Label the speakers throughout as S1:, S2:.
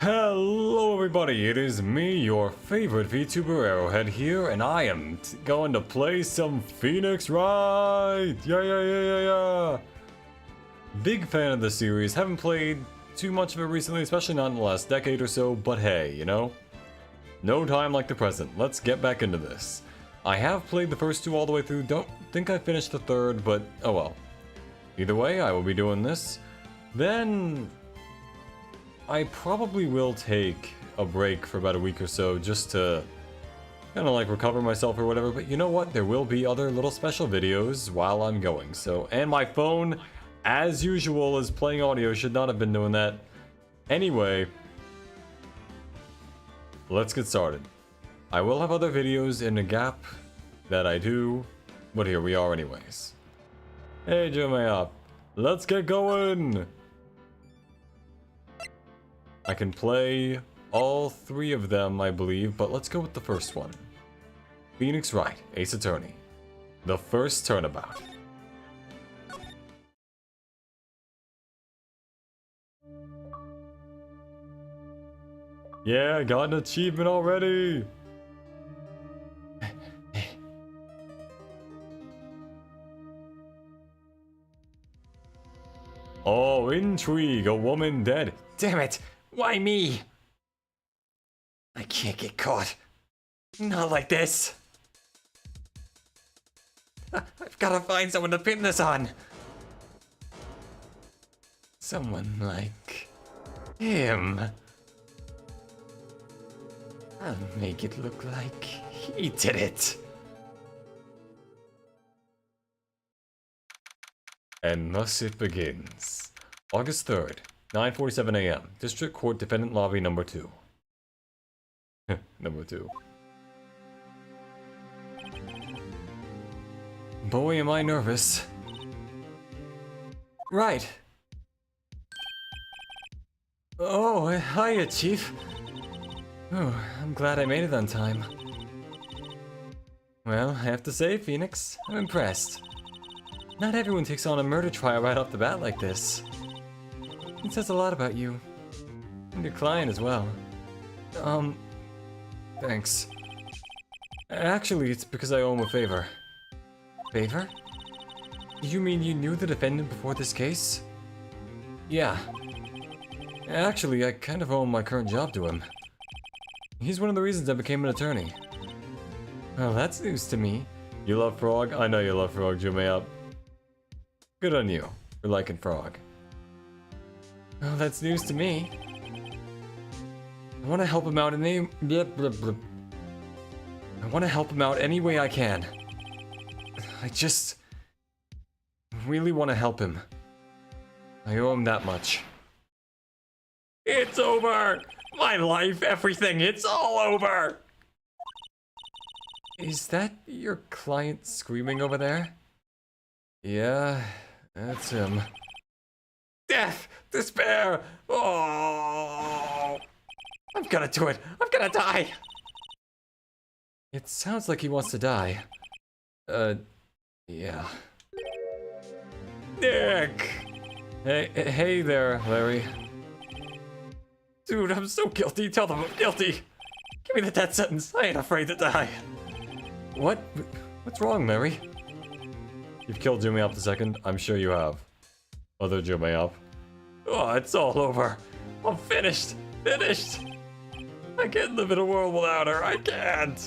S1: Hello everybody, it is me, your favorite VTuber Arrowhead here, and I am going to play some Phoenix Wright! Yeah! Big fan of the series, haven't played too much of it recently, especially not in the last decade or so, but hey, you know? No time like the present, let's get back into this. I have played the first two all the way through, don't think I finished the third, but oh well. Either way, I will be doing this. Then I probably will take a break for about a week or so just to kind of like recover myself or whatever, but you know what? There will be other little special videos while I'm going, so, and my phone, as usual, is playing audio, should not have been doing that. Anyway, let's get started. I will have other videos in a gap that I do, but here we are anyways. Hey, Jumayop, let's get going! I can play all three of them, I believe, but let's go with the first one. Phoenix Wright, Ace Attorney. The first turnabout. Yeah, got an achievement already! Oh, intrigue, a woman dead.
S2: Damn it! Why me? I can't get caught. Not like this. I've gotta find someone to pin this on. Someone like him. I'll make it look like he did it.
S1: And thus it begins. August 3rd, 9:47 a.m. District Court Defendant Lobby number 2. Number 2. Boy, am I nervous. Right. Oh, hiya, Chief. Oh, I'm glad I made it on time. Well, I have to say, Phoenix, I'm impressed. Not everyone takes on a murder trial right off the bat like this. It says a lot about you. And your client as well. Thanks. Actually, it's because I owe him a favor. Favor? You mean you knew the defendant before this case? Yeah. Actually, I kind of owe my current job to him. He's one of the reasons I became an attorney. Well, that's news to me. You love Frog? I know you love Frog, Jumayop. Good on you for liking Frog. Well, that's news to me. I want to help him out in any... I want to help him out any way I can. I just... really want to help him. I owe him that much. It's over! My life, everything, it's all over! Is that your client screaming over there? Yeah, that's him. Death! Despair! Oh! I'm gonna do it! I'm gonna die! It sounds like he wants to die. Yeah. Nick! Hey there, Larry. Dude, I'm so guilty. Tell them I'm guilty. Give me the death sentence. I ain't afraid to die. What? What's wrong, Larry? You've killed Jumayop II? I'm sure you have. Other Jumayop. Oh, it's all over. I'm finished. Finished. I can't live in a world without her. I can't.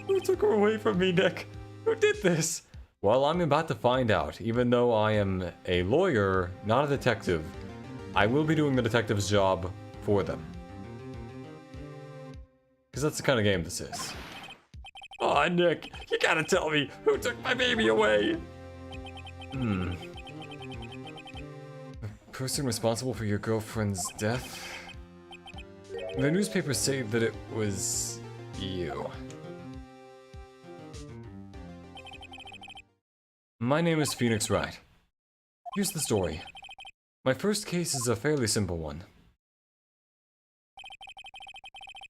S1: Who took her away from me, Nick? Who did this? Well, I'm about to find out. Even though I am a lawyer, not a detective, I will be doing the detective's job for them. Because that's the kind of game this is. Oh, Nick, you gotta tell me, who took my baby away? The person responsible for your girlfriend's death? The newspapers say that it was you. My name is Phoenix Wright. Here's the story. My first case is a fairly simple one.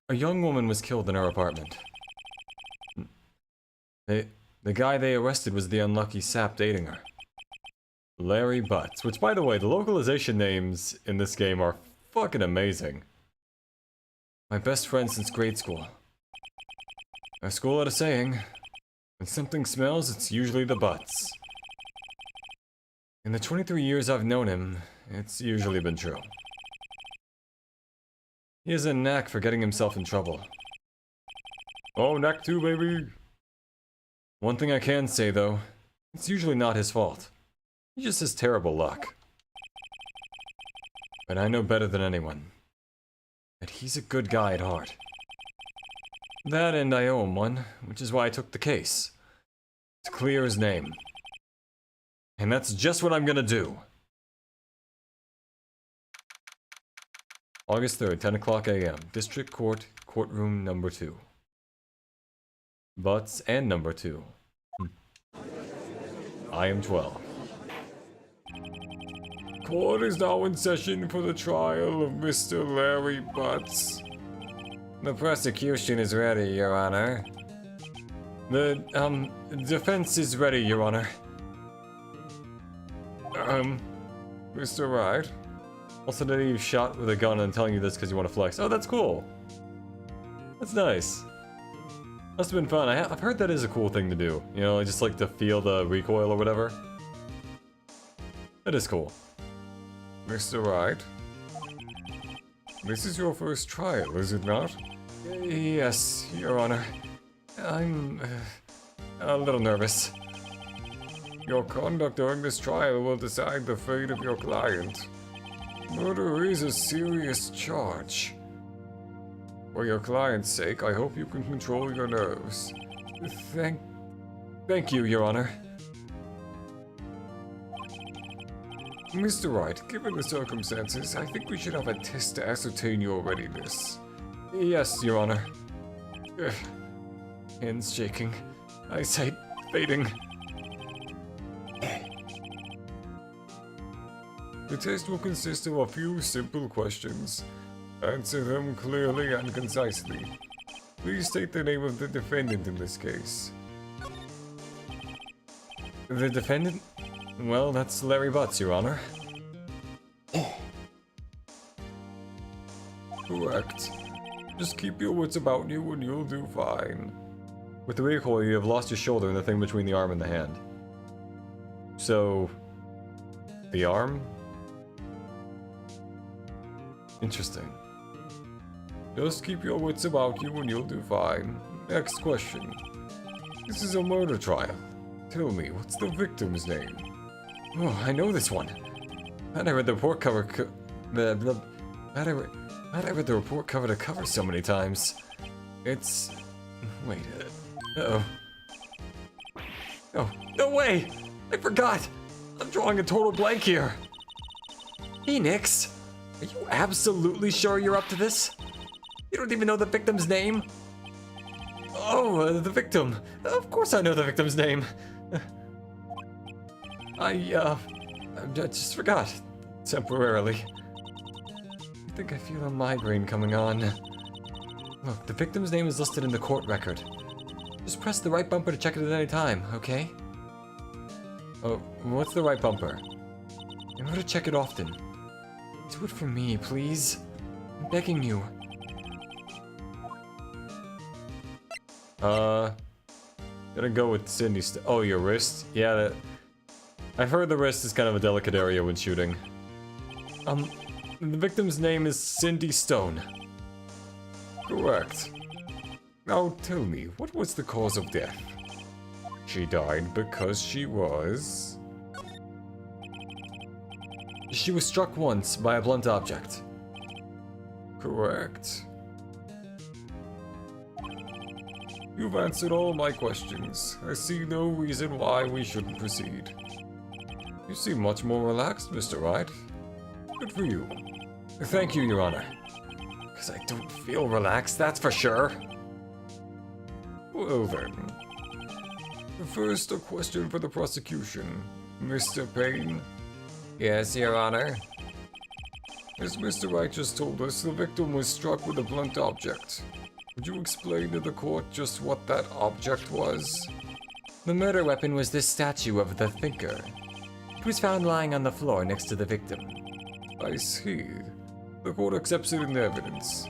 S1: A young woman was killed in her apartment. The guy they arrested was the unlucky sap dating her. Larry Butts, which by the way, the localization names in this game are fucking amazing. My best friend since grade school. Our school had a saying, when something smells, it's usually the butts. In the 23 years I've known him, it's usually been true. He has a knack for getting himself in trouble. Oh, knack too, baby! One thing I can say, though, it's usually not his fault. He just has terrible luck. But I know better than anyone that he's a good guy at heart. That and I owe him one, which is why I took the case. To clear his name. And that's just what I'm gonna do. August 3rd, 10 o'clock a.m. District Court, Courtroom number 2. Butts and number 2. I am 12. Court is now in session for the trial of Mr. Larry Butts. The prosecution is ready, Your Honor. The, defense is ready, Your Honor. Mr. Wright? Also, did he shot with a gun and telling you this because you want to flex? Oh, that's cool. That's nice. Must have been fun. I've heard that is a cool thing to do. You know, just like to feel the recoil or whatever. That is cool. Mr. Wright? This is your first trial, is it not? Yes, Your Honor. I'm a little nervous. Your conduct during this trial will decide the fate of your client. Murder is a serious charge. For your client's sake, I hope you can control your nerves. Thank you, Your Honor. Mr. Wright, given the circumstances, I think we should have a test to ascertain your readiness. Yes, Your Honor. Hands shaking, eyesight fading. The test will consist of a few simple questions. Answer them clearly and concisely. Please state the name of the defendant in this case. The defendant? Well, that's Larry Butts, Your Honor. Correct. Just keep your wits about you and you'll do fine. With the recoil, you have lost your shoulder and the thing between the arm and the hand. So... the arm? Interesting. Just keep your wits about you and you'll do fine. Next question. This is a murder trial. Tell me, what's the victim's name? Oh, I know this one. Glad I read the report cover glad I read the report cover to cover so many times. It's... wait, uh-oh. Oh, no way! I forgot! I'm drawing a total blank here! Phoenix? Are you absolutely sure you're up to this? You don't even know the victim's name? Oh, the victim. Of course I know the victim's name. I just forgot. Temporarily. I think I feel a migraine coming on. Look, the victim's name is listed in the court record. Just press the right bumper to check it at any time, okay? Oh, what's the right bumper? I'm going to check it often. Do it for me, please. I'm begging you. Gonna go with Cindy oh, your wrist? Yeah, I've heard the wrist is kind of a delicate area when shooting. The victim's name is Cindy Stone. Correct. Now tell me, what was the cause of death? She died because she was... She was struck once by a blunt object. Correct. You've answered all my questions. I see no reason why we shouldn't proceed. You seem much more relaxed, Mr. Wright. Good for you. Thank you, Your Honor. Because I don't feel relaxed, that's for sure. Well then. First, a question for the prosecution. Mr. Payne? Yes, Your Honor. As Mr. Wright just told us, the victim was struck with a blunt object. Would you explain to the court just what that object was? The murder weapon was this statue of the Thinker. It was found lying on the floor next to the victim. I see. The court accepts it in the evidence.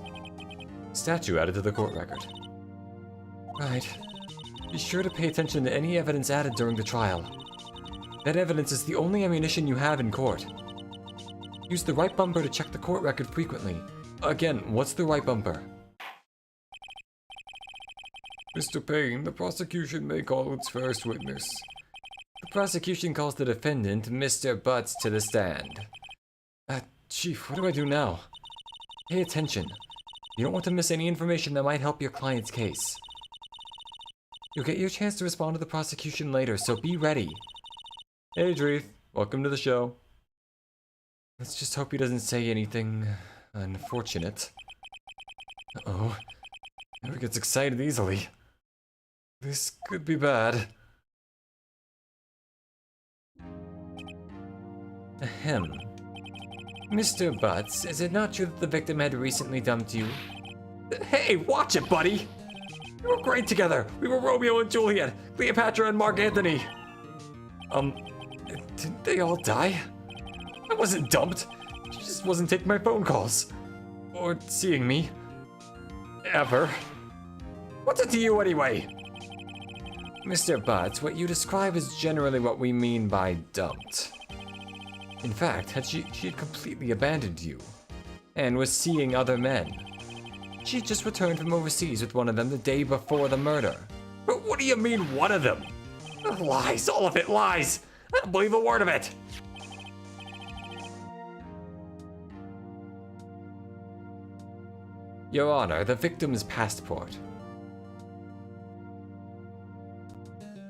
S1: Statue added to the court record. Right. Be sure to pay attention to any evidence added during the trial. That evidence is the only ammunition you have in court. Use the right bumper to check the court record frequently. Again, what's the right bumper? Mr. Payne, the prosecution may call its first witness. The prosecution calls the defendant, Mr. Butts, to the stand. Chief, what do I do now? Pay attention. You don't want to miss any information that might help your client's case. You'll get your chance to respond to the prosecution later, so be ready. Hey, Dreeth. Welcome to the show. Let's just hope he doesn't say anything unfortunate. Uh-oh. Never gets excited easily. This could be bad. Ahem. Mr. Butts, is it not true that the victim had recently dumped you? Hey, watch it, buddy! We were great together! We were Romeo and Juliet, Cleopatra and Mark Antony! Didn't they all die? I wasn't dumped. She just wasn't taking my phone calls. Or seeing me. Ever. What's it to you anyway? Mr. Butts, what you describe is generally what we mean by dumped. In fact, she had completely abandoned you, and was seeing other men. She had just returned from overseas with one of them the day before the murder. But what do you mean, one of them? Lies, all of it, lies! I don't believe a word of it! Your Honor, the victim's passport.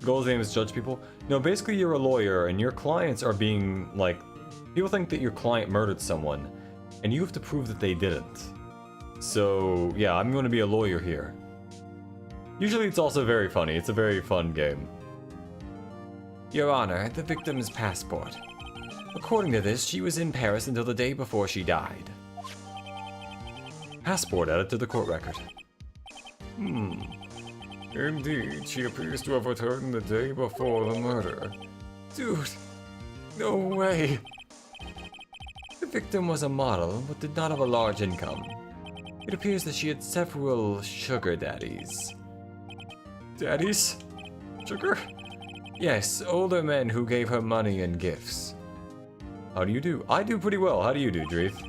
S1: Goal's name is judge people. No, basically you're a lawyer, and your clients are being, like, people think that your client murdered someone, and you have to prove that they didn't. So, yeah, I'm going to be a lawyer here. Usually it's also very funny. It's a very fun game. Your Honor, the victim's passport. According to this, she was in Paris until the day before she died. Passport added to the court record. Indeed, she appears to have returned the day before the murder. Dude, no way. The victim was a model, but did not have a large income. It appears that she had several sugar daddies. Daddies? Sugar? Yes, older men who gave her money and gifts. How do you do? I do pretty well. How do you do, Dreeth?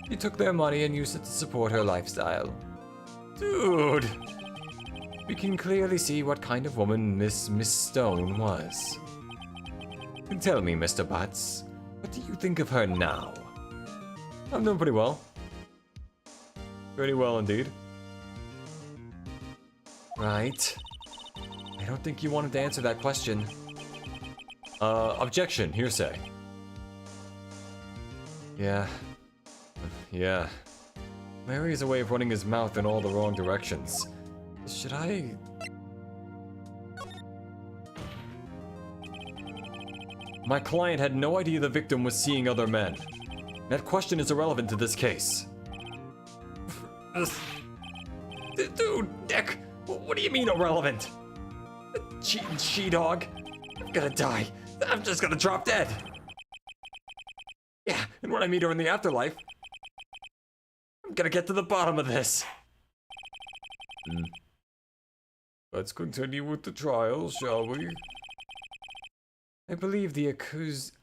S1: She took their money and used it to support her lifestyle. Dude! We can clearly see what kind of woman Miss Stone was. And tell me, Mr. Butts, what do you think of her now? I'm doing pretty well. Pretty well indeed. Right. I don't think you wanted to answer that question. Objection, hearsay. Yeah. Larry has a way of running his mouth in all the wrong directions. Should I... My client had no idea the victim was seeing other men. That question is irrelevant to this case. Dude, Nick, what do you mean irrelevant? Cheating she-dog. I'm gonna die. I'm just gonna drop dead. Yeah, and when I meet her in the afterlife, I'm gonna get to the bottom of this. Let's continue with the trial, shall we? I believe the accused...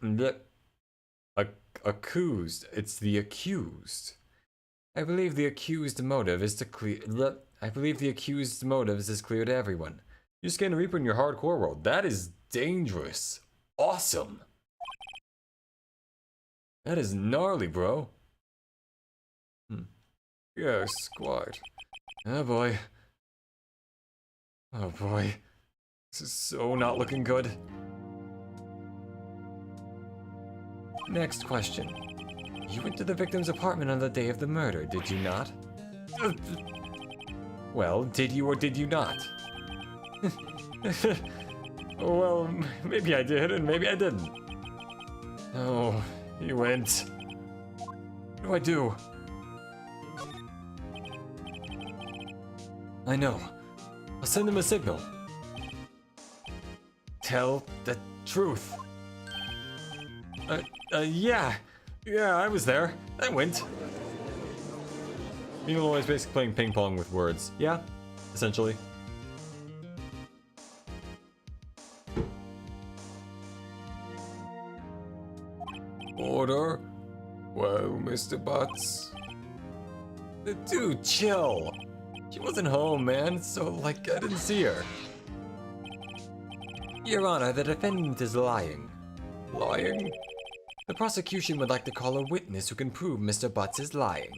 S1: accused. It's the accused. I believe the accused motive is to clear... I believe the accused's motives is clear to everyone. You're Skin Reaper in your hardcore world. That is dangerous. Awesome. That is gnarly, bro. Yes, quite. Oh boy. Oh boy. This is so not looking good. Next question. You went to the victim's apartment on the day of the murder, did you not? Well, did you or did you not? Well, maybe I did and maybe I didn't. Oh, he went. What do I do? I know. I'll send him a signal. Tell the truth. Yeah. Yeah, I was there. I went. Even though I was basically playing ping pong with words. Yeah, essentially. Order? Well, Mr. Butts. Dude, chill. She wasn't home, man, so, like, I didn't see her. Your Honor, the defendant is lying. Lying? The prosecution would like to call a witness who can prove Mr. Butts is lying.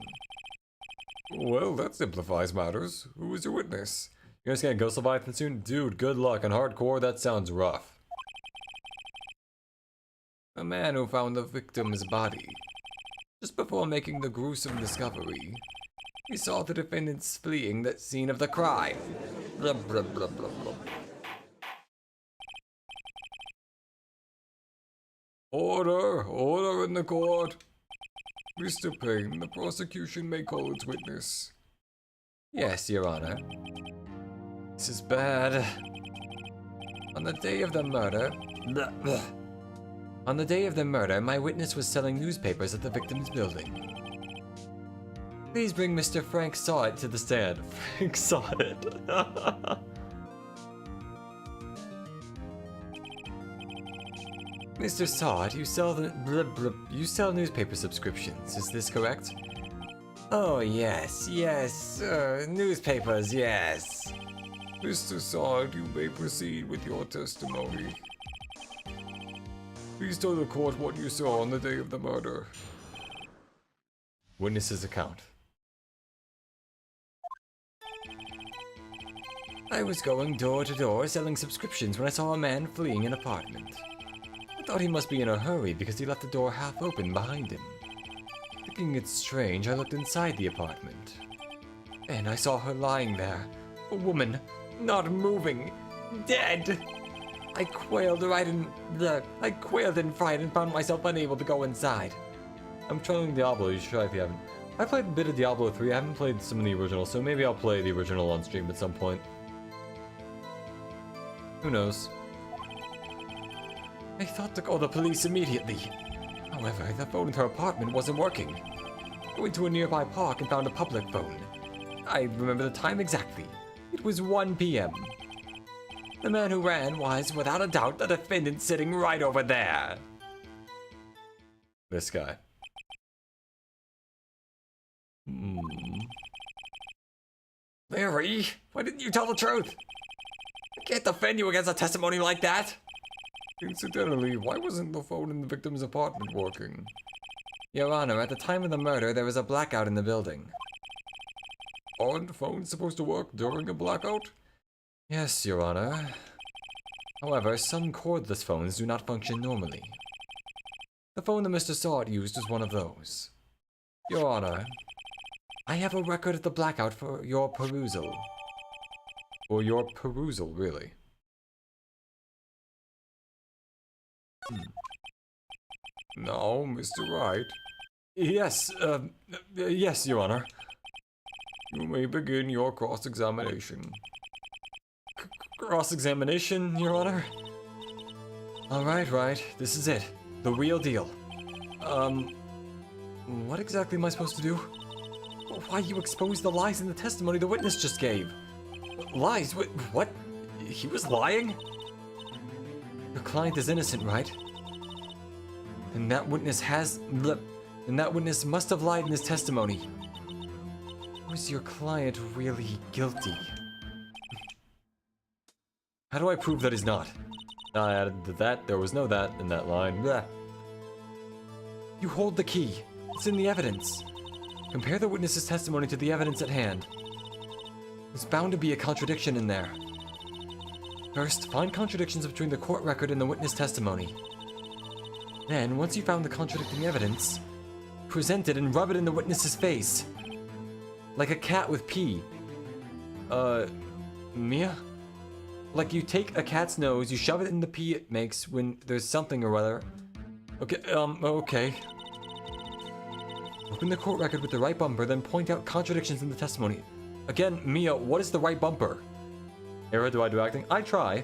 S1: Well, that simplifies matters. Who is your witness? You're just gonna Ghost Leviathan soon? Dude, good luck. On hardcore, that sounds rough. A man who found the victim's body. Just before making the gruesome discovery, he saw the defendants fleeing the scene of the crime. Blah, blah, blah, blah, blah. Order! Order in the court! Mr. Payne, the prosecution may call its witness. Yes, Your Honor. This is bad. On the day of the murder... On the day of the murder, my witness was selling newspapers at the victim's building. Please bring Mr. Frank Sawit to the stand. Frank Sawit. Mr. Sawit, you sell newspaper subscriptions, is this correct? Oh, yes, newspapers, yes. Mr. Sawit, you may proceed with your testimony. Please tell the court what you saw on the day of the murder. Witness's account. I was going door to door selling subscriptions when I saw a man fleeing an apartment. I thought he must be in a hurry because he left the door half open behind him. Thinking it's strange, I looked inside the apartment. And I saw her lying there. A woman, not moving, dead. I quailed in fright and found myself unable to go inside. I'm trying Diablo, you should try if you haven't. I played a bit of Diablo 3, I haven't played some of the originals, so maybe I'll play the original on stream at some point. Who knows? I thought to call the police immediately. However, the phone in her apartment wasn't working. I went to a nearby park and found a public phone. I remember the time exactly. It was 1 p.m. The man who ran was, without a doubt, the defendant sitting right over there. This guy. Mary, why didn't you tell the truth? I can't defend you against a testimony like that. Incidentally, why wasn't the phone in the victim's apartment working? Your Honor, at the time of the murder, there was a blackout in the building. Aren't phones supposed to work during a blackout? Yes, Your Honor. However, some cordless phones do not function normally. The phone that Mr. Sawit used was one of those. Your Honor, I have a record of the blackout for your perusal. For your perusal, really. Now, Mr. Wright. Yes, yes, Your Honor. You may begin your cross-examination. Cross-examination, Your Honor? Alright, right. This is it. The real deal. What exactly am I supposed to do? Why you expose the lies in the testimony the witness just gave? Lies? What? He was lying? Your client is innocent, right? And that witness must have lied in his testimony. Was your client really guilty? How do I prove that he's not? I added that, there was no that in that line. Blah. You hold the key. It's in the evidence. Compare the witness's testimony to the evidence at hand. There's bound to be a contradiction in there. First, find contradictions between the court record and the witness testimony. Then, once you found the contradicting evidence, present it and rub it in the witness's face. Like a cat with pee. Mia? Like you take a cat's nose, you shove it in the pee it makes when there's something or other. Okay, okay. Open the court record with the right bumper, then point out contradictions in the testimony. Again, Mia, what is the right bumper? Era, do I do acting? I try,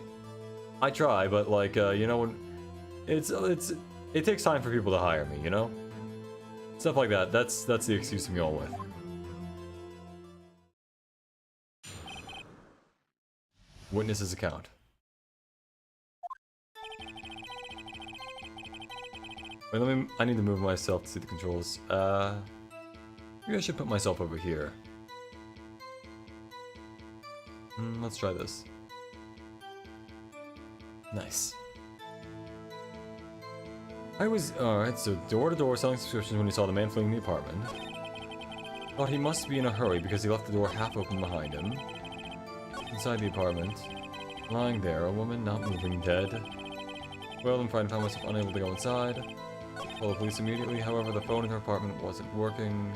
S1: but like, you know, when it takes time for people to hire me, you know? Stuff like that. That's the excuse I'm going with. Witness's account. Wait, I need to move myself to see the controls. Maybe I should put myself over here. Let's try this. Nice. Alright, so door-to-door selling subscriptions when he saw the man fleeing the apartment. Thought he must be in a hurry because he left the door half open behind him. Inside the apartment, lying there, a woman not moving, dead. Well, I'm trying to find myself unable to go inside. Call the police immediately, however, the phone in her apartment wasn't working.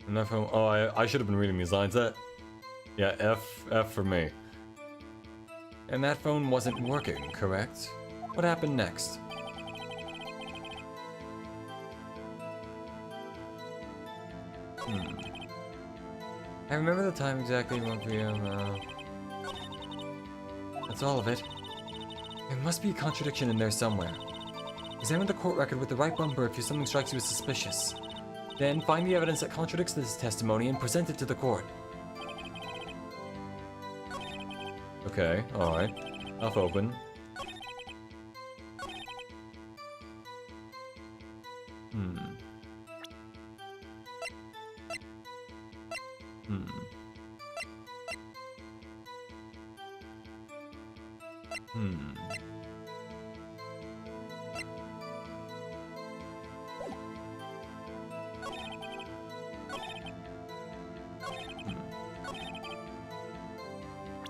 S1: And that phone, oh, I should have been reading these lines. Yeah, F for me. And that phone wasn't working, correct? What happened next? I remember the time exactly, 1 p.m. That's all of it. There must be a contradiction in there somewhere. Examine the court record with the right bumper if something strikes you as suspicious. Then find the evidence that contradicts this testimony and present it to the court. Okay, alright. Mouth open.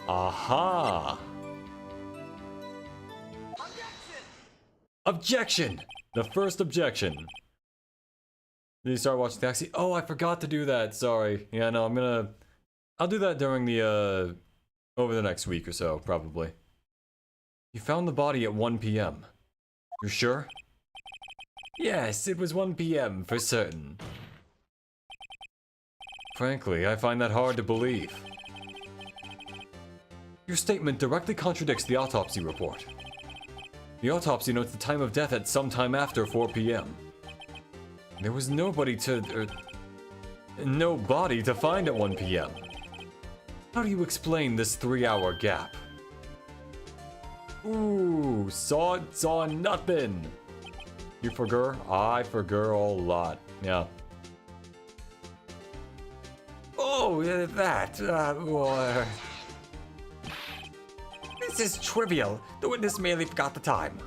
S1: Aha! Objection! The first objection. Did you start watching Taxi? Oh, I forgot to do that. Sorry. Yeah, no, I'll do that during the, over the next week or so, probably. You found the body at 1 p.m. You're sure? Yes, it was 1 p.m. for certain. Frankly, I find that hard to believe. Your statement directly contradicts the autopsy report. The autopsy notes the time of death at some time after 4 p.m. There was no body to find at 1 p.m. How do you explain this 3-hour gap? Ooh, saw nothing. You forgot? I forgot a lot. Yeah. Oh, that. This is trivial. The witness merely forgot the time.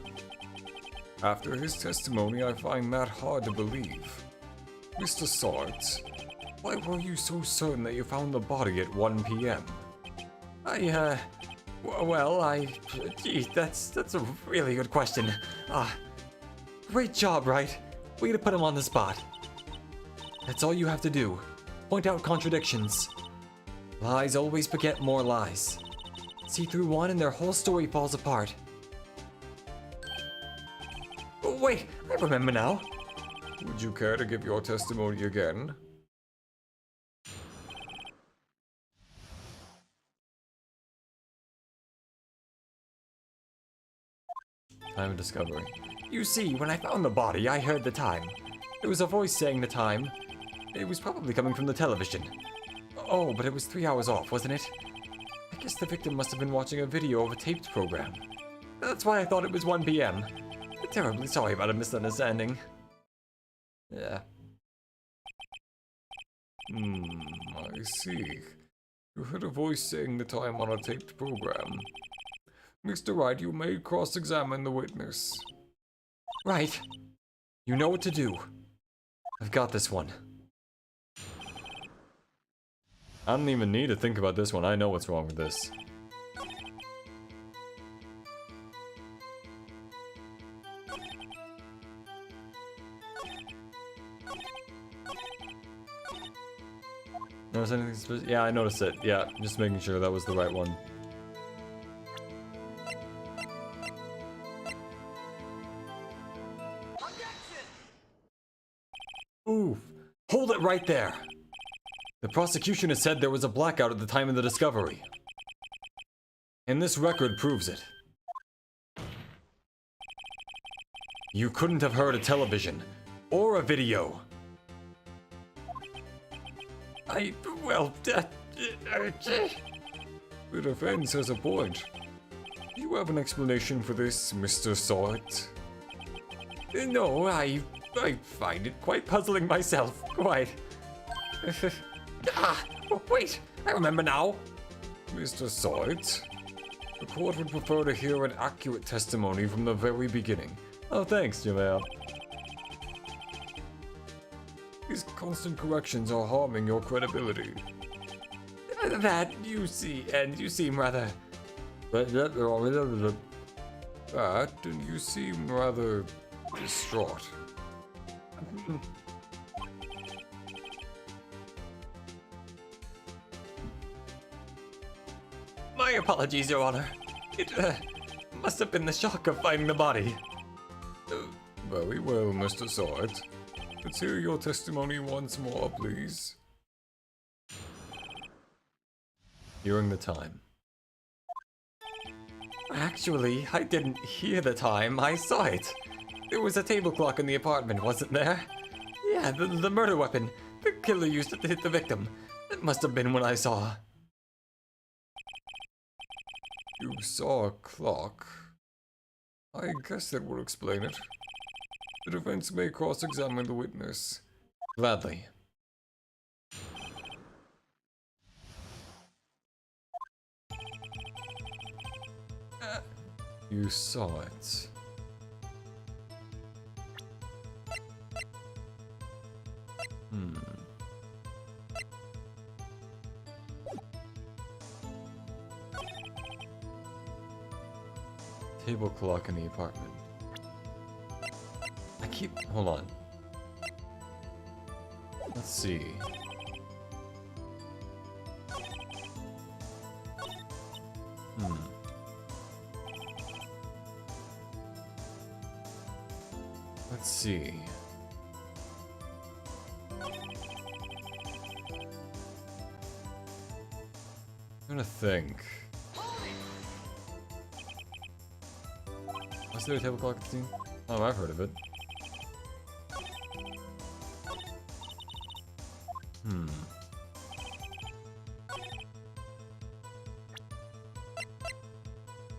S1: After his testimony, I find that hard to believe. Mr. Swords, why were you so certain that you found the body at 1 p.m.? Gee, that's a really good question. Great job, right? Way to put him on the spot. That's all you have to do. Point out contradictions. Lies always beget more lies. See through one and their whole story falls apart. Oh, wait, I remember now. Would you care to give your testimony again? Time of discovery. You see, when I found the body, I heard the time. There was a voice saying the time. It was probably coming from the television. Oh, but it was 3 hours off, wasn't it? I guess the victim must have been watching a video of a taped program. That's why I thought it was 1 p.m. I'm terribly sorry about a misunderstanding. Yeah. I see. You heard a voice saying the time on a taped program. Mr. Wright, you may cross-examine the witness. Right. You know what to do. I've got this one. I don't even need to think about this one. I know what's wrong with this. Notice anything specific? Yeah, I noticed it. Yeah, just making sure that was the right one. Oof. Hold it right there! The prosecution has said there was a blackout at the time of the discovery. And this record proves it. You couldn't have heard a television or a video.
S2: The
S1: defense has a point. Do you have an explanation for this, Mr. Sort?
S2: No, I find it quite puzzling myself. Quite. Wait, I remember now.
S1: Mr. Sort, the court would prefer to hear an accurate testimony from the very beginning. Oh, thanks, Jamal. These constant corrections are harming your credibility.
S2: That you see, and you seem rather.
S1: And you seem rather distraught.
S2: My apologies, Your Honor. It must have been the shock of finding the body.
S1: Very well, Mr. Sort. Let's hear your testimony once more, please. Hearing the time.
S2: Actually, I didn't hear the time, I saw it. There was a table clock in the apartment, wasn't there? Yeah, the murder weapon. The killer used it to hit the victim. It must have been when I saw.
S1: You saw a clock. I guess that will explain it. The defense may cross-examine the witness.
S2: Gladly.
S1: You saw it. Table clock in the apartment. Hold on. Let's see. Let's see. I'm gonna think. Was there a table clock at the scene? Oh, I've heard of it.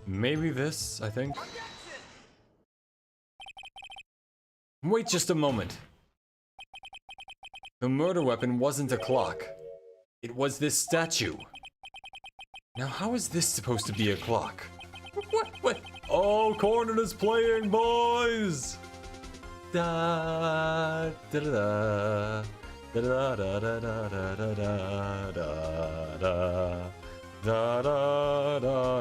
S1: Maybe this, I think. Wait just a moment. The murder weapon wasn't a clock. It was this statue. Now how is this supposed to be a clock? What? Oh, Cornet is playing, boys! Da da da da da da da da da da da da da da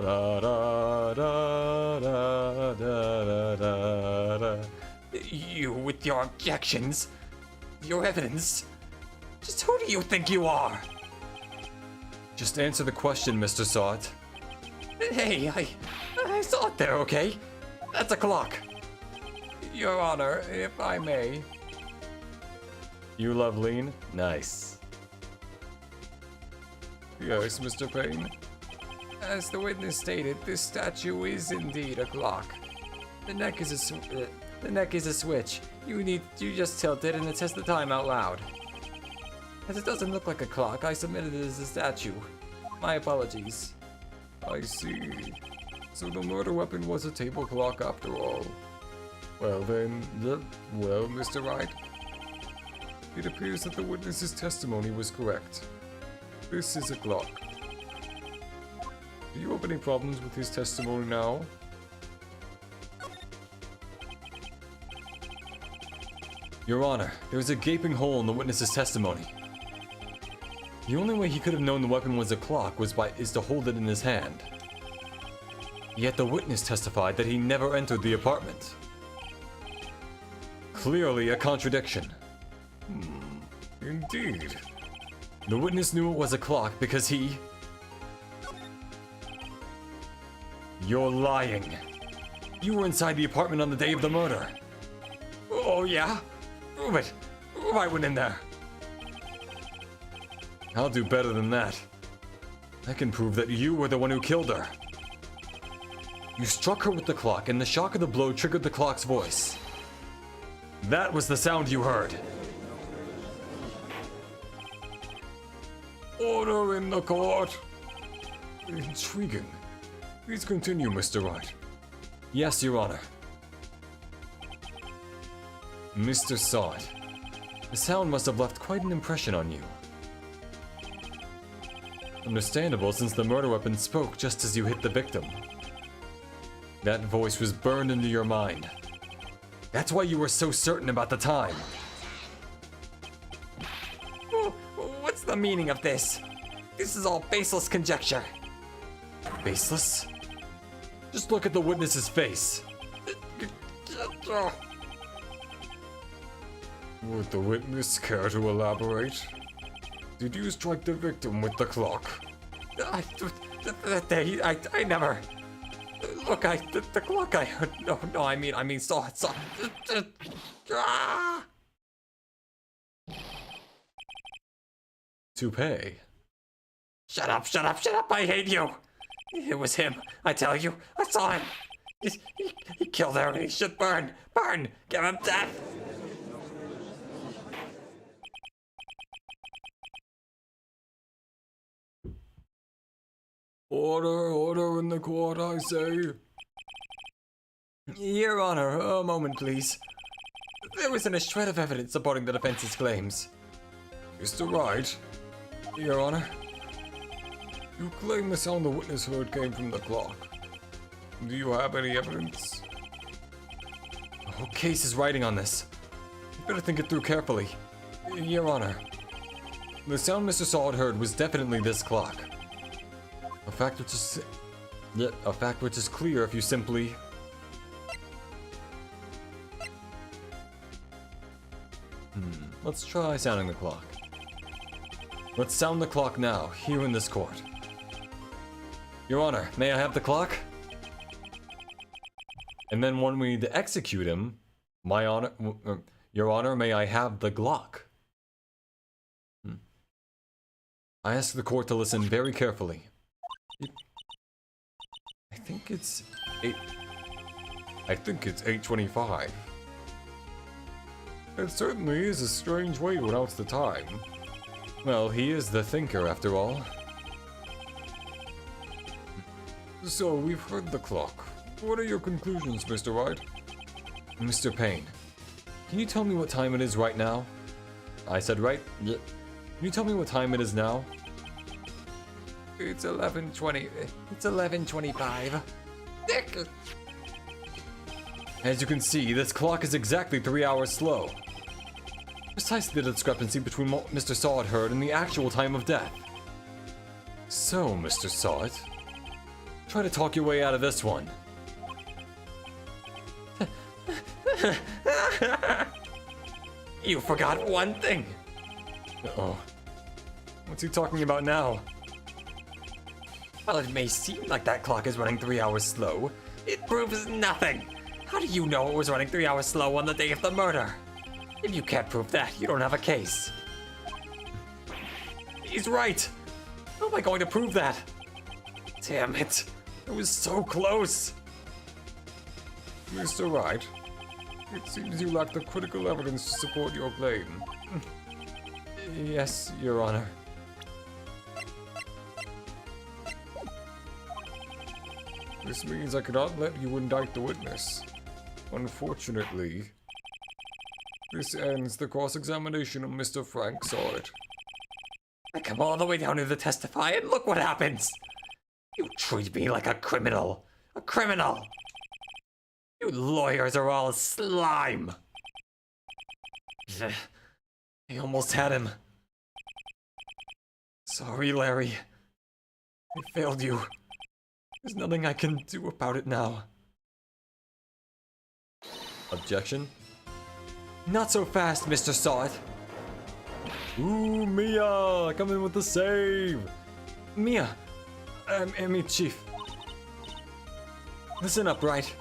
S1: da da.
S2: You with your objections, your evidence. Just who do you think you are?
S1: Just answer the question, Mr. Sot.
S2: Hey, I saw it there, okay? That's a clock. Your Honor, if I may.
S1: You love lean? Nice. Yes, Mr. Payne.
S2: As the witness stated, this statue is indeed a clock. The neck is a switch. You just tilt it and it says the time out loud. As it doesn't look like a clock, I submitted it as a statue. My apologies.
S1: I see. So the murder weapon was a table clock after all. Well then, well, Mr. Wright. It appears that the witness's testimony was correct. This is a clock. Do you have any problems with his testimony now? Your Honor, there is a gaping hole in the witness's testimony. The only way he could have known the weapon was a clock is to hold it in his hand. Yet the witness testified that he never entered the apartment. Clearly a contradiction. Indeed. The witness knew it was a clock because he... You're lying. You were inside the apartment on the day of the murder.
S2: Oh yeah? Prove it. I went in there.
S1: I'll do better than that. I can prove that you were the one who killed her. You struck her with the clock, and the shock of the blow triggered the clock's voice. That was the sound you heard. Order in the court. Intriguing. Please continue, Mr. Wright. Yes, Your Honor. Mr. Sod, the sound must have left quite an impression on you. Understandable, since the murder weapon spoke just as you hit the victim. That voice was burned into your mind. That's why you were so certain about the time.
S2: What's the meaning of this? This is all baseless conjecture.
S1: Baseless? Just look at the witness's face. Would the witness care to elaborate? Did you strike the victim with the clock?
S2: I never. Look, the clock I heard. No, I mean, saw.
S1: To pay.
S2: Shut up, I hate you. It was him, I tell you. I saw him. He killed her and he should burn. Give him death.
S1: Order in the court, I say.
S2: Your Honor, a moment, please. There isn't a shred of evidence supporting the defense's claims.
S1: Mr. Wright. Your Honor. You claim the sound the witness heard came from the clock. Do you have any evidence?
S2: The whole case is riding on this. You better think it through carefully. Your Honor.
S1: The sound Mr. Sod heard was definitely this clock. A fact which is clear if you simply... Let's try sounding the clock. Let's sound the clock now, here in this court. Your Honor, may I have the clock? And then when we need to execute him, Your Honor, may I have the Glock? I ask the court to listen very carefully. I think it's 8:25. It certainly is a strange way to announce the time. Well, he is the thinker after all. So, we've heard the clock. What are your conclusions, Mr. Wright? Mr. Payne, can you tell me what time it is right now? I said right? Yeah. Can you tell me what time it is now?
S2: It's 11:20. It's 11:25.
S1: As you can see, this clock is exactly 3 hours slow. Precisely the discrepancy between what Mr. Sod heard and the actual time of death. So, Mr. Sod, try to talk your way out of this one.
S2: You forgot one thing.
S1: Uh-oh. What's he talking about now?
S2: While it may seem like that clock is running 3 hours slow, it proves nothing. How do you know it was running 3 hours slow on the day of the murder? If you can't prove that, you don't have a case.
S1: He's right. How am I going to prove that? Damn it. It was so close. Mr. Wright, it seems you lack the critical evidence to support your claim.
S2: Yes, Your Honor.
S1: This means I cannot let you indict the witness. Unfortunately, this ends the cross-examination of Mr. Frank Sod.
S2: I come all the way down here to testify, and look what happens! You treat me like a criminal! A criminal! You lawyers are all slime!
S1: I almost had him. Sorry, Larry. I failed you. There's nothing I can do about it now. Objection?
S2: Not so fast, Mr. Sod.
S1: Ooh, Mia! Come in with the save!
S2: Mia! Chief. Listen up, Wright.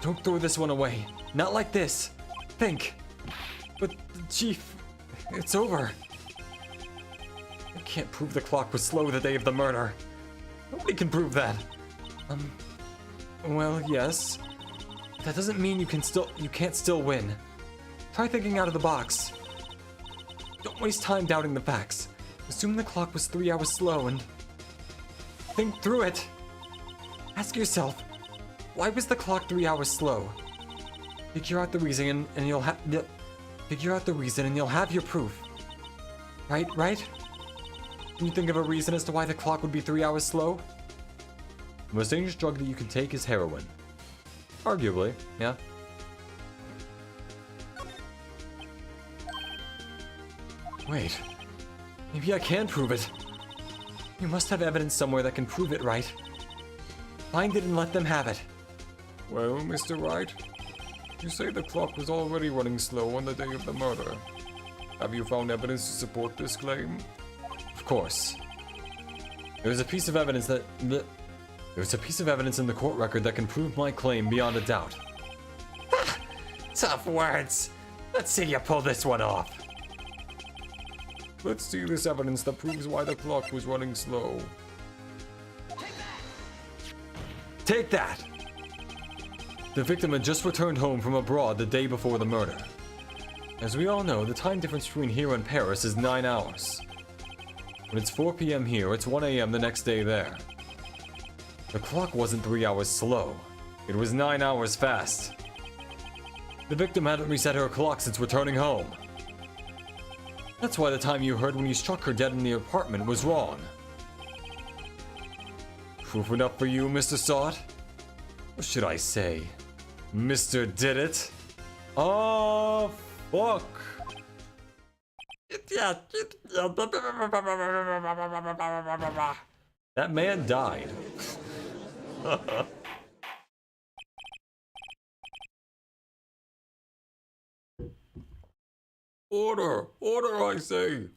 S2: Don't throw this one away. Not like this. Think.
S1: But, Chief, it's over. I can't prove the clock was slow the day of the murder. Nobody can prove that. Well, yes. That doesn't mean you can't still win. Try thinking out of the box. Don't waste time doubting the facts. Assume the clock was 3 hours slow and think through it. Ask yourself, why was the clock 3 hours slow? Figure out the reason and you'll have your proof. Right? Can you think of a reason as to why the clock would be 3 hours slow? The most dangerous drug that you can take is heroin. Arguably, yeah. Wait, maybe I can prove it. You must have evidence somewhere that can prove it, right? Find it and let them have it. Well, Mr. Wright, you say the clock was already running slow on the day of the murder. Have you found evidence to support this claim? Of course. There's a piece of evidence in the court record that can prove my claim beyond a doubt. Tough words. Let's see you pull this one off. Let's see this evidence that proves why the clock was running slow. Take that! The victim had just returned home from abroad the day before the murder. As we all know, the time difference between here and Paris is 9 hours. When it's 4 p.m. here, it's 1 a.m. the next day there. The clock wasn't 3 hours slow. It was 9 hours fast. The victim hadn't reset her clock since returning home. That's why the time you heard when you struck her dead in the apartment was wrong. Proof enough for you, Mr. Sot? What should I say? Mr. Did It? Oh, fuck. That man died. Order! Order, I say!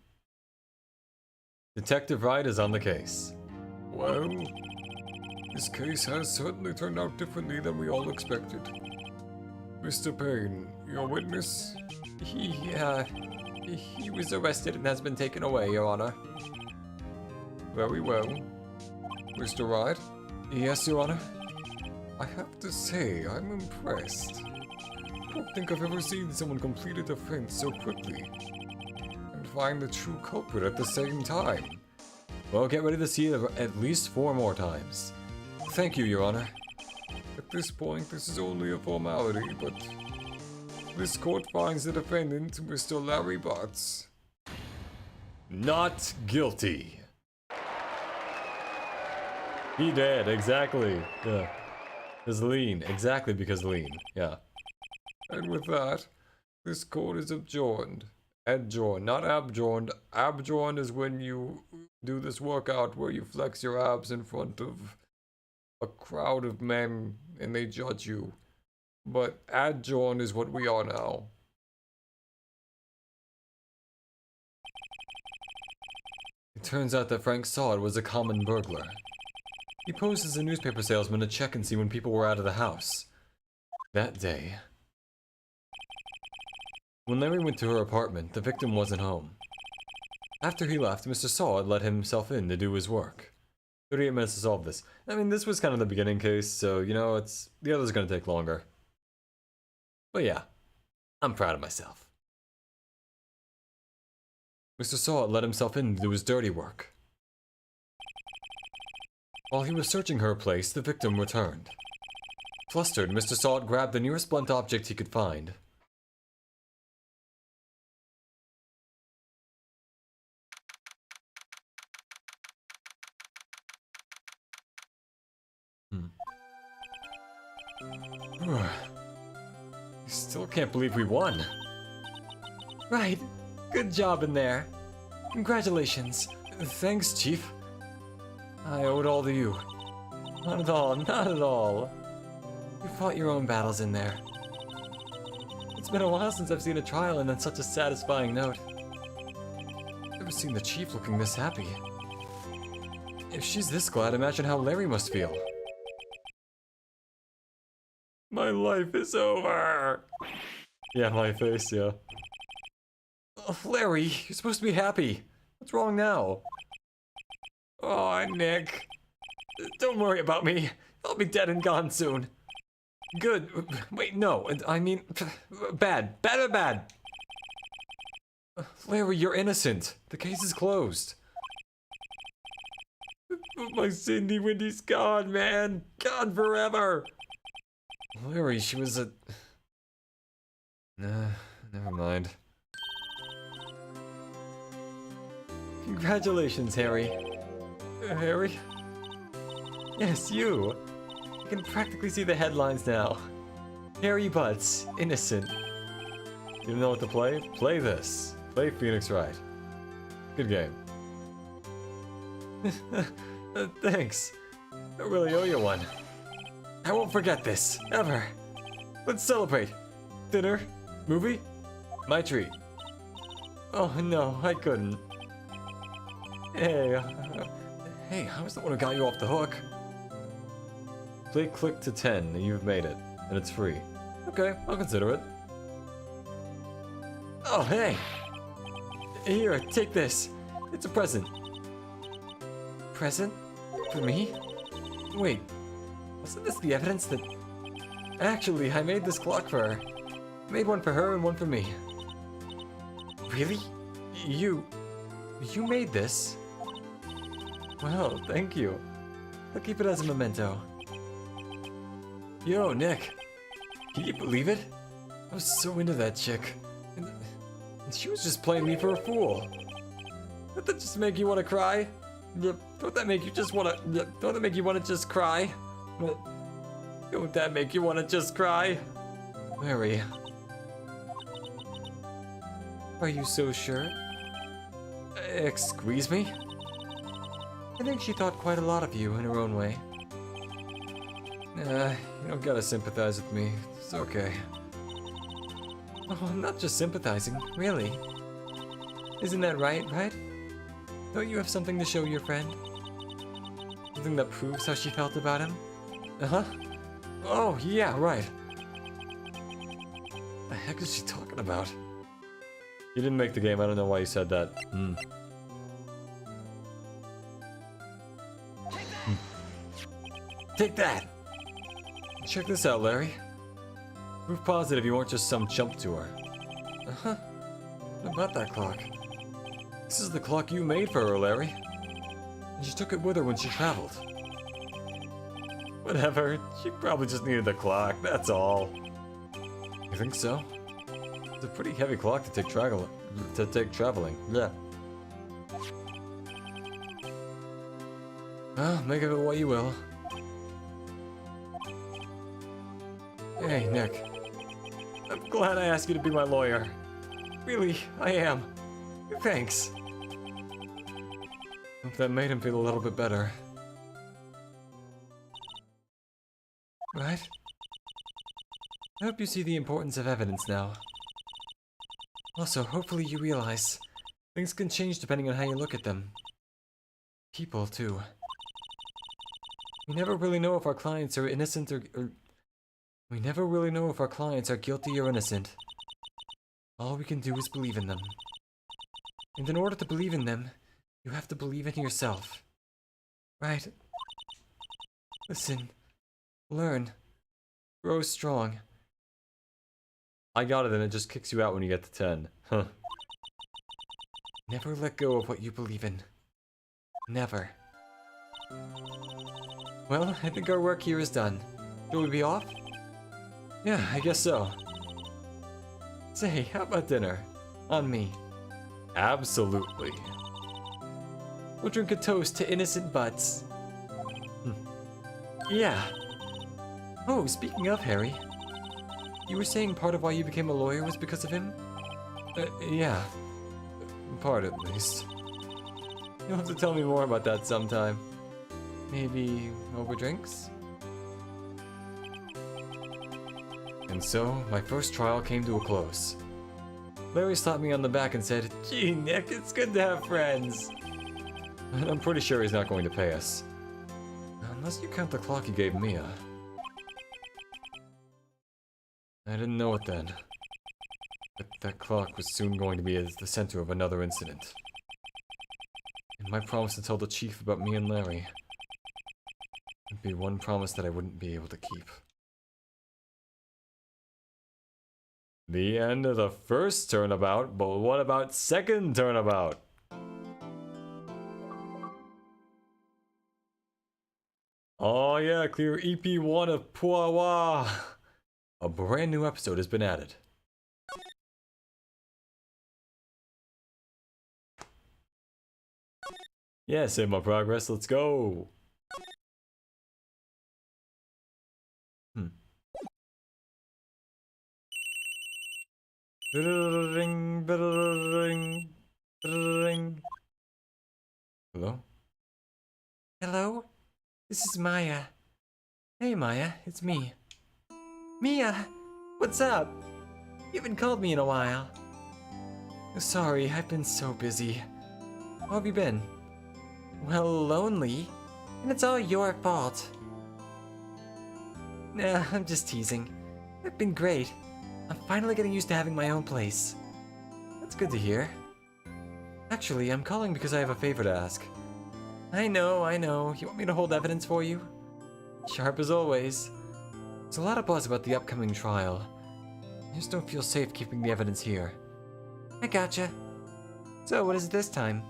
S1: Detective Wright is on the case. Well, this case has certainly turned out differently than we all expected. Mr. Payne, your witness? He was arrested and has been taken away, Your Honor. Very well. Mr. Wright? Yes, Your Honor? I have to say, I'm impressed. I don't think I've ever seen someone complete a defense so quickly and find the true culprit at the same time. Well, get ready to see it at least 4 more times. Thank you, Your Honor. At this point, this is only a formality, but this court finds the defendant, Mr. Larry Butts, not guilty. He did, exactly. Yeah. Because lean. Exactly because lean. Yeah. And with that, this court is adjourned. Adjourned, not abjourned. Abjourned is when you do this workout where you flex your abs in front of a crowd of men and they judge you. But adjourned is what we are now. It turns out that Frank Sod was a common burglar. He posed as a newspaper salesman to check and see when people were out of the house. That day, when Larry went to her apartment, the victim wasn't home. After he left, Mr. Sod let himself in to do his work. 38 minutes to solve this. I mean, this was kind of the beginning case, so, you know, the other's gonna take longer. But yeah, I'm proud of myself. Mr. Sod let himself in to do his dirty work. While he was searching her place, the victim returned. Flustered, Mr. Sod grabbed the nearest blunt object he could find. Still can't believe we won. Right. Good job in there. Congratulations. Thanks, Chief. I owe it all to you. Not at all, not at all. You fought your own battles in there. It's been a while since I've seen a trial end on such a satisfying note. Never seen the Chief looking this happy. If she's this glad, imagine how Larry must feel. My life is over! Yeah, my face, yeah. Oh, Larry, you're supposed to be happy. What's wrong now? Oh, Nick. Don't worry about me. I'll be dead and gone soon. Good. Wait, no. I mean, bad. Bad or bad? Larry, you're innocent. The case is closed. My Cindy Windy's gone, man. Gone forever. Larry, she was a... Nah, never mind. Congratulations, Harry. Harry? Yes, you. You can practically see the headlines now. Harry Butts, innocent. You don't know what to play? Play this. Play Phoenix Wright. Good game. Thanks. I really owe you one. I won't forget this, ever. Let's celebrate. Dinner? Movie? My treat. Oh no, I couldn't. Hey, hey, I was the one who got you off the hook. Play click to 10, and you've made it, and it's free. Okay, I'll consider it. Oh, hey! Here, take this. It's a present. Present? For me? Wait, wasn't this the evidence that... Actually, I made this clock for her. I made one for her and one for me. Really? You made this? Well, thank you. I'll keep it as a memento. Yo, Nick. Can you believe it? I was so into that chick. And she was just playing me for a fool. Don't that just make you want to cry? Don't that make you just want to... Don't that make you want to just cry? Don't that make you want to just cry? Larry. Are you so sure? Excuse me? I think she thought quite a lot of you in her own way. You don't gotta sympathize with me. It's okay. Oh, I'm not just sympathizing, really. Isn't that right? Don't you have something to show your friend? Something that proves how she felt about him? Uh-huh. Oh, yeah, right. The heck is she talking about? You didn't make the game, I don't know why you said that. Take that! Check this out, Larry. Proof positive you weren't just some chump to her. Uh-huh. What about that clock? This is the clock you made for her, Larry. And she took it with her when she traveled. Whatever, she probably just needed the clock, that's all. You think so? It's a pretty heavy clock to take traveling. Yeah. Well, make of it what you will. Hey, Nick. I'm glad I asked you to be my lawyer. Really, I am. Thanks. Hope that made him feel a little bit better. Right? I hope you see the importance of evidence now. Also, hopefully you realize things can change depending on how you look at them. People, too. We never really know if our clients are innocent or we never really know if our clients are guilty or innocent. All we can do is believe in them. And in order to believe in them, you have to believe in yourself. Right? Listen. Learn. Grow strong. I got it, and it just kicks you out when you get to 10. Huh. Never let go of what you believe in. Never. Well, I think our work here is done. Shall we be off? Yeah, I guess so. Say, how about dinner? On me. Absolutely. We'll drink a toast to innocent butts. Yeah. Oh, speaking of Harry, you were saying part of why you became a lawyer was because of him? Yeah. Part at least. You'll have to tell me more about that sometime. Maybe over drinks? And so, my first trial came to a close. Larry slapped me on the back and said, "Gee, Nick, it's good to have friends." And I'm pretty sure he's not going to pay us. Unless you count the clock he gave Mia. I didn't know it then. But that clock was soon going to be at the center of another incident. And my promise to tell the chief about me and Larry would be one promise that I wouldn't be able to keep. The end of the first turnabout, but what about second turnabout? Oh yeah, clear EP1 of Puawa! A brand new episode has been added. Yeah, save my progress, let's go! Ring, ring, ring. Hello?
S2: Hello? This is Maya. Hey Maya, it's me. Mia! What's up? You haven't called me in a while. Sorry, I've been so busy. How have you been? Well, lonely. And it's all your fault. Nah, I'm just teasing. I've been great. I'm finally getting used to having my own place. That's good to hear. Actually, I'm calling because I have a favor to ask. I know. You want me to hold evidence for you? Sharp as always. There's a lot of buzz about the upcoming trial. I just don't feel safe keeping the evidence here. I gotcha. So, what is it this time?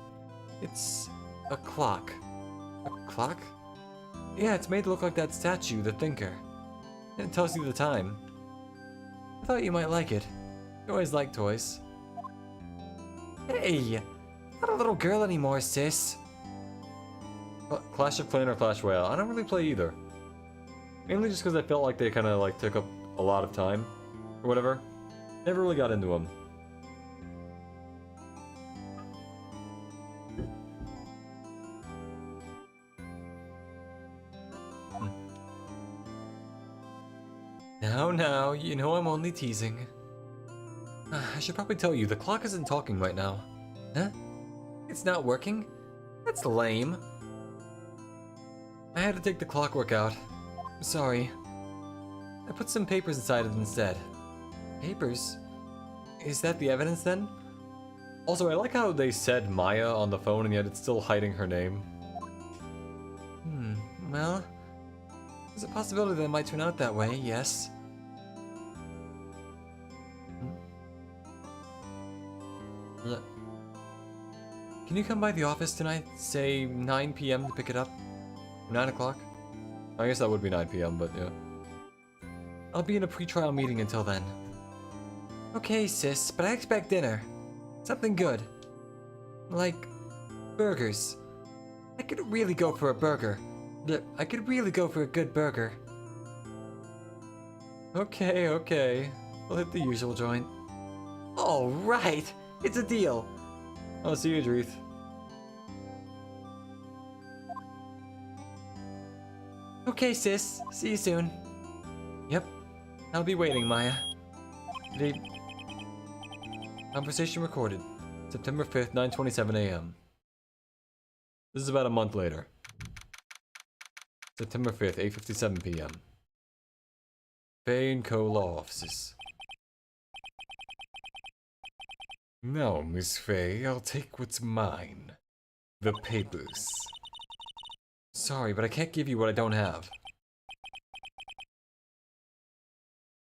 S2: It's a clock. A clock? Yeah, it's made to look like that statue, the Thinker. And it tells you the time. I thought you might like it. You always like toys. Hey! Not a little girl anymore, sis.
S1: Clash of Clan or Clash Royale? I don't really play either. Mainly just because I felt like they kind of like took up a lot of time. Or whatever. Never really got into them.
S2: Now, you know I'm only teasing. I should probably tell you, the clock isn't talking right now. Huh? It's not working? That's lame. I had to take the clockwork out. Sorry. I put some papers inside it instead. Papers? Is that the evidence then?
S1: Also, I like how they said Maya on the phone and yet it's still hiding her name.
S2: Well, there's a possibility that it might turn out that way, yes. Can you come by the office tonight, say 9 p.m. to pick it up? 9 o'clock?
S1: I guess that would be 9 p.m., but yeah.
S2: I'll be in a pre-trial meeting until then. Okay, sis, but I expect dinner. Something good. Like burgers. I could really go for a burger. I could really go for a good burger. Okay. We'll hit the usual joint. Alright! It's a deal!
S1: I'll see you, Dreeth.
S2: Okay, sis. See you soon. Yep. I'll be waiting, Maya.
S1: Conversation recorded. September 5th, 9:27 a.m. This is about a month later. September 5th, 8:57 p.m. Faye & Co. Law Offices. Now, Miss Faye, I'll take what's mine. The papers.
S2: Sorry, but I can't give you what I don't have.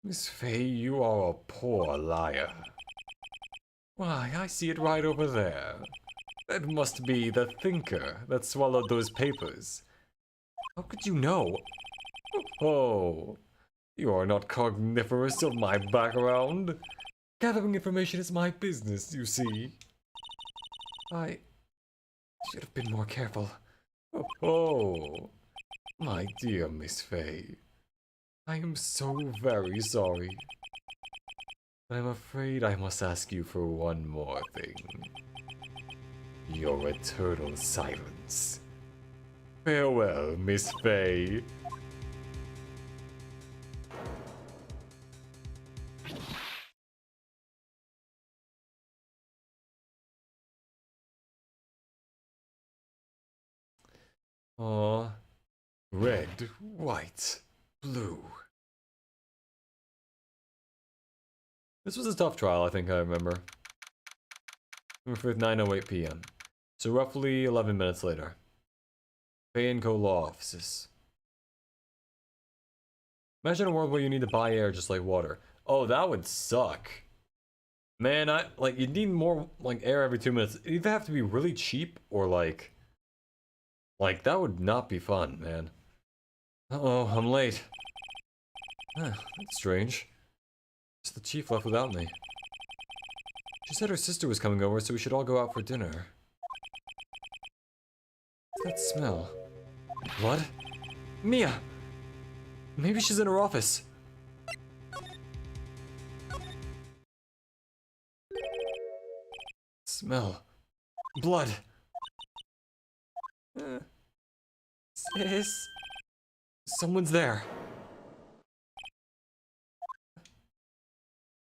S1: Miss Faye, you are a poor liar. Why, I see it right over there. That must be the Thinker that swallowed those papers.
S2: How could you know?
S1: Oh, you are not cogniferous of my background. Gathering information is my business, you see.
S2: I should have been more careful.
S1: Oh, my dear Miss Faye. I am so very sorry. But I'm afraid I must ask you for one more thing. Your eternal silence. Farewell, Miss Faye. Aw. Red, white, blue. This was a tough trial, I think I remember. November 5th, 9:08 p.m. So roughly 11 minutes later. Pay & Co. Law Offices. Imagine a world where you need to buy air just like water. Oh, that would suck. Man, you need more, like, air every 2 minutes. It'd either have to be really cheap or, like, that would not be fun, man. Uh-oh, I'm late. Huh, that's strange. Just the chief left without me. She said her sister was coming over, so we should all go out for dinner. What's that smell? Blood? Mia! Maybe she's in her office. Smell. Blood. Sis? Someone's there.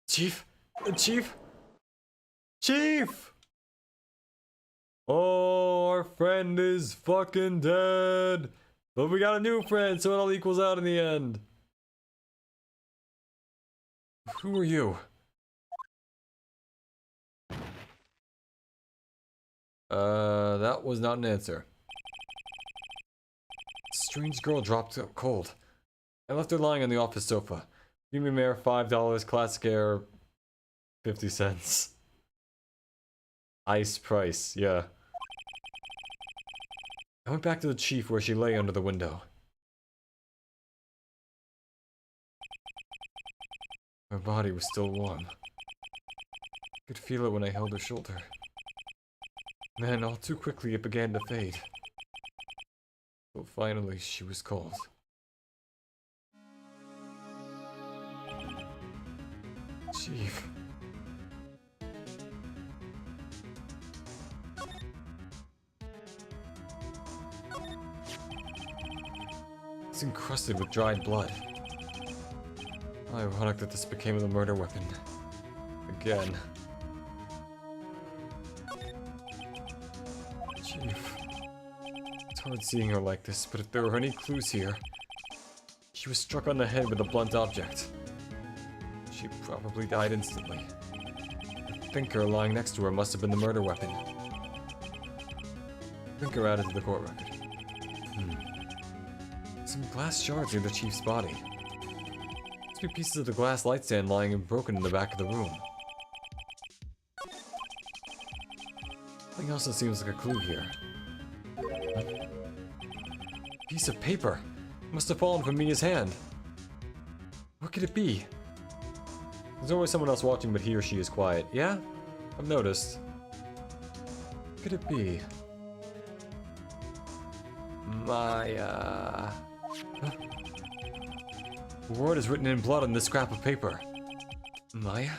S1: Chief? Chief? Chief! Oh, our friend is fucking dead. But we got a new friend, so it all equals out in the end. Who are you? That was not an answer. Strange girl dropped out cold. I left her lying on the office sofa. Premium air, $5. Classic air, 50 cents. Ice price, yeah. I went back to the chief where she lay under the window. Her body was still warm. I could feel it when I held her shoulder. Then, all too quickly, it began to fade. But finally, she was cold. Chief. It's encrusted with dried blood. Ironic that this became the murder weapon. Again. Chief. It's hard seeing her like this, but if there were any clues here... She was struck on the head with a blunt object. She probably died instantly. The thinker lying next to her must have been the murder weapon. Thinker added to the court record. Some glass shards near the chief's body. Two pieces of the glass light stand lying and broken in the back of the room. Nothing else that seems like a clue here. Piece of paper. Must have fallen from Mia's hand. What could it be? There's always someone else watching, but he or she is quiet. Yeah? I've noticed. What could it be? Maya. Huh? The word is written in blood on this scrap of paper. Maya?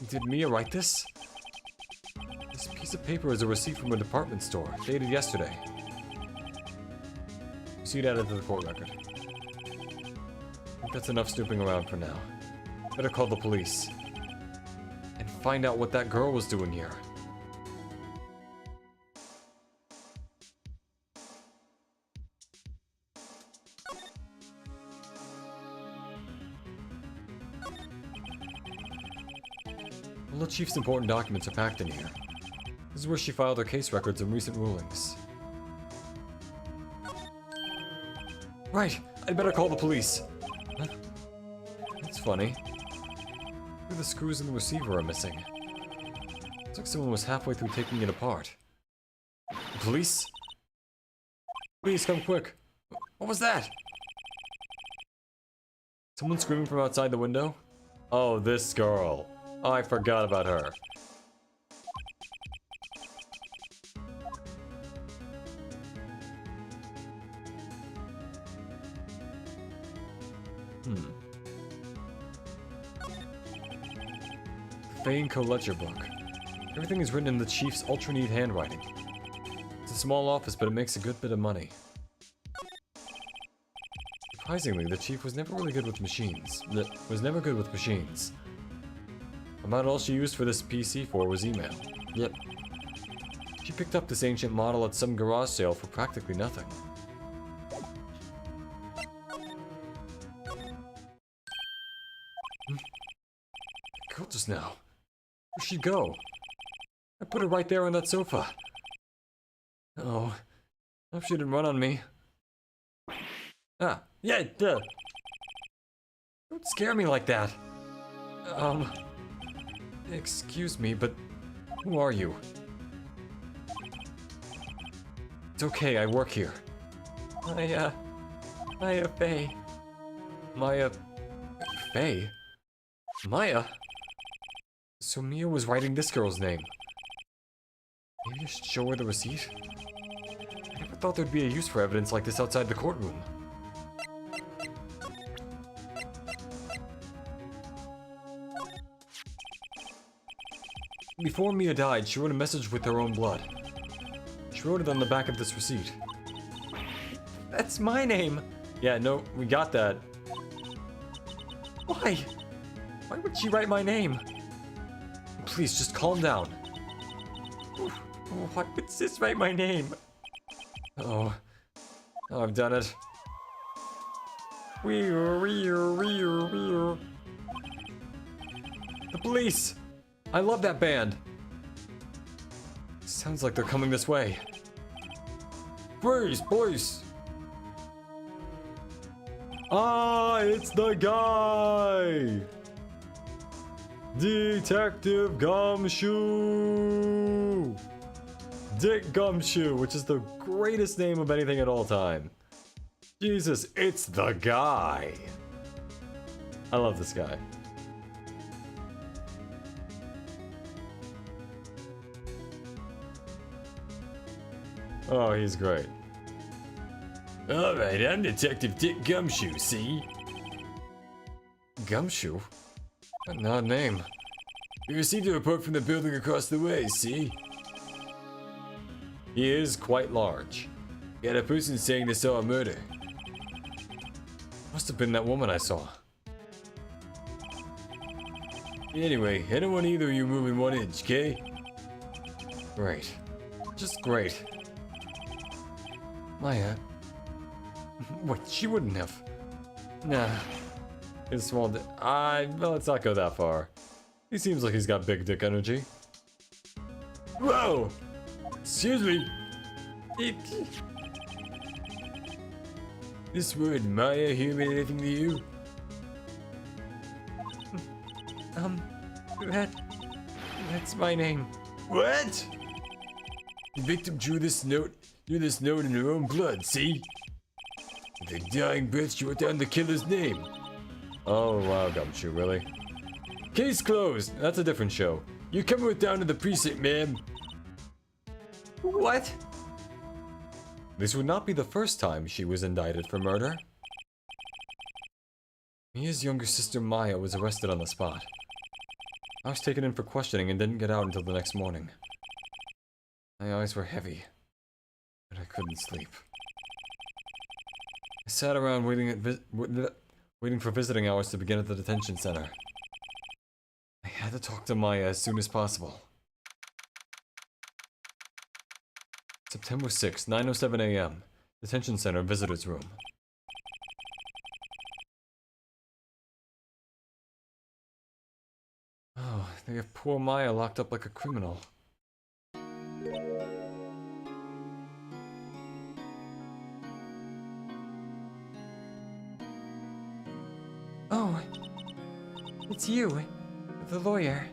S1: Did Mia write this? This piece of paper is a receipt from a department store, dated yesterday. Receipt added to the court record. I think that's enough snooping around for now. Better call the police. And find out what that girl was doing here. All the chief's important documents are packed in here. This is where she filed her case records and recent rulings. Right, I'd better call the police. Huh? That's funny. The screws in the receiver are missing. Looks like someone was halfway through taking it apart. Police? Please come quick. What was that? Someone screaming from outside the window? Oh, this girl. I forgot about her. Fane Co-Ledger book. Everything is written in the chief's ultra-neat handwriting. It's a small office, but it makes a good bit of money. Surprisingly, the chief was never really good with machines. About all she used for this PC for was email. Yep. She picked up this ancient model at some garage sale for practically nothing. just now? Where'd she go? I put her right there on that sofa. Oh, I hope she didn't run on me. Ah, yeah, duh. Don't scare me like that. Excuse me, but who are you? It's okay, I work here. Maya Faye. Maya... Faye? Maya? So Mia was writing this girl's name. Maybe I should show her the receipt? I never thought there'd be a use for evidence like this outside the courtroom. Before Mia died, she wrote a message with her own blood. She wrote it on the back of this receipt. That's my name! Yeah, no, we got that. Why? Why would she write my name? Please, just calm down. Why would sis write my name? Oh, I've done it. The police! I love that band. Sounds like they're coming this way. Freeze, police! Ah, it's the guy! Detective Gumshoe! Dick Gumshoe, which is the greatest name of anything at all time. Jesus, it's the guy! I love this guy. Oh, he's great. Alright, I'm Detective Dick Gumshoe, see? Gumshoe? An odd name. We received a report from the building across the way, see? He is quite large. He had a person saying they saw a murder. Must have been that woman I saw. Anyway, I don't want either of you moving 1 inch, okay? Great. Just great. Maya. Wait, she wouldn't have. Nah. His small dick. Well, let's not go that far. He seems like he's got big dick energy. Whoa! Excuse me! This word Maya here mean anything to you? That's my name. What? The victim drew this note in her own blood, see? With her dying breath, she wrote down the killer's name. Oh, wow, Gumshoe, really? Case closed. That's a different show. You come with down to the precinct, ma'am. What? This would not be the first time she was indicted for murder. Mia's younger sister Maya was arrested on the spot. I was taken in for questioning and didn't get out until the next morning. My eyes were heavy, but I couldn't sleep. I sat around waiting for visiting hours to begin at the detention center. I had to talk to Maya as soon as possible. September 6, 9:07 a.m. Detention center visitors room. Oh, they have poor Maya locked up like a criminal. Oh, it's you, the lawyer.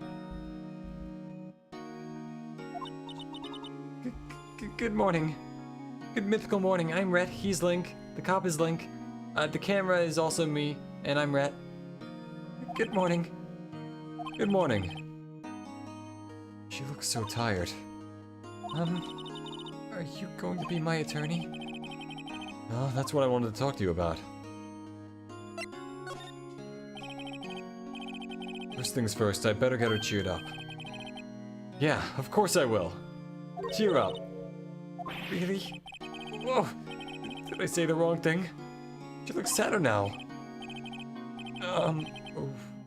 S1: Good morning. Good mythical morning. I'm Rhett, he's Link, the cop is Link, the camera is also me, and I'm Rhett. Good morning. Good morning. She looks so tired. Are you going to be my attorney? Oh, that's what I wanted to talk to you about. First things first, I better get her cheered up. Yeah, of course I will. Cheer up. Really? Whoa! Did I say the wrong thing? She looks sadder now.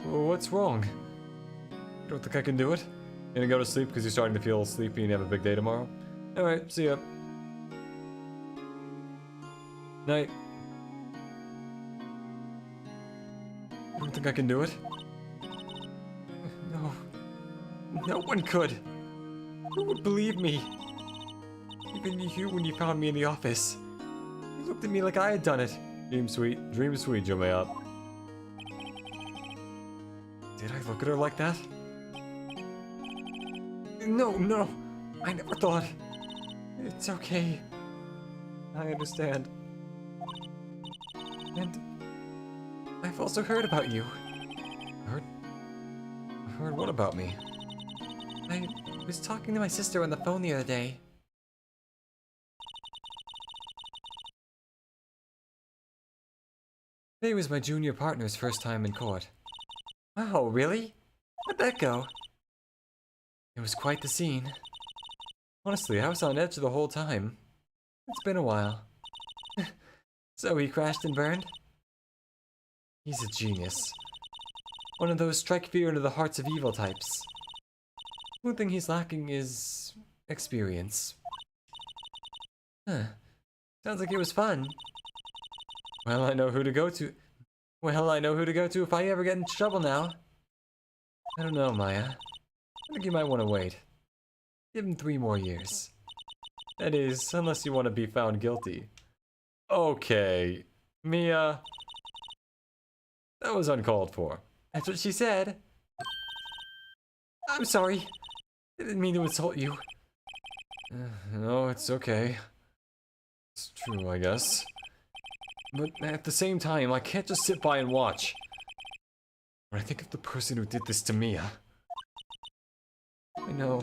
S1: What's wrong? You don't think I can do it? Gonna go to sleep because you're starting to feel sleepy and you have a big day tomorrow? Alright, see ya. Night. You don't think I can do it?
S2: No. No one could. Who would believe me? Even you when you found me in the office. You looked at me like I had done it.
S1: Dream sweet, Jumayat.
S2: Did I look at her like that? No. I never thought. It's okay. I understand. And I've also heard about you.
S1: Heard what about me?
S2: I was talking to my sister on the phone the other day. Today was my junior partner's first time in court. Wow, really? How'd that go? It was quite the scene. Honestly, I was on edge the whole time. It's been a while. So he crashed and burned? He's a genius. One of those strike fear into the hearts of evil types. One thing he's lacking is experience. Huh. Sounds like it was fun. Well, I know who to go to. Well, I know who to go to if I ever get in trouble now. I don't know, Maya. I think you might want to wait. Give him 3 more years. That is, unless you want to be found guilty.
S1: Okay, Mia. That was uncalled for.
S2: That's what she said. I'm sorry. I didn't mean to insult you.
S1: No, it's okay. It's true, I guess. But at the same time, I can't just sit by and watch. When I think of the person who did this to Mia.
S2: I know.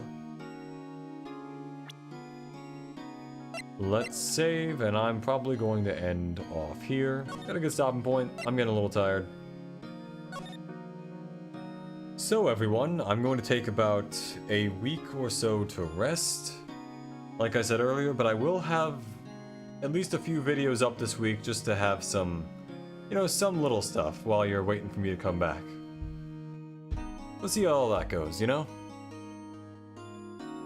S1: Let's save, and I'm probably going to end off here. Got a good stopping point. I'm getting a little tired. So everyone, I'm going to take about a week or so to rest. Like I said earlier, but I will have at least a few videos up this week just to have some, you know, some little stuff while you're waiting for me to come back. We'll see how all that goes, you know?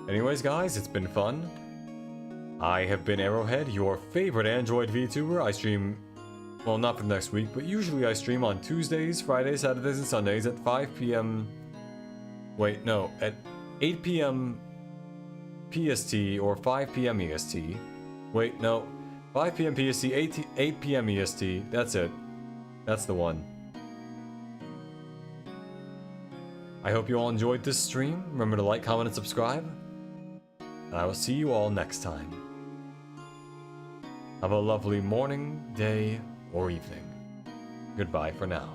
S1: Anyways guys, it's been fun. I have been Arrowhead, your favorite Android VTuber. I stream, well, not for next week, but usually I stream on Tuesdays, Fridays, Saturdays, and Sundays at 5 p.m. Wait, no, at 8 p.m. PST or 5 p.m. EST. Wait, no, 5 p.m. PST, 8 p.m. EST. That's it. That's the one. I hope you all enjoyed this stream. Remember to like, comment, and subscribe. And I will see you all next time. Have a lovely morning, day, or evening. Goodbye for now.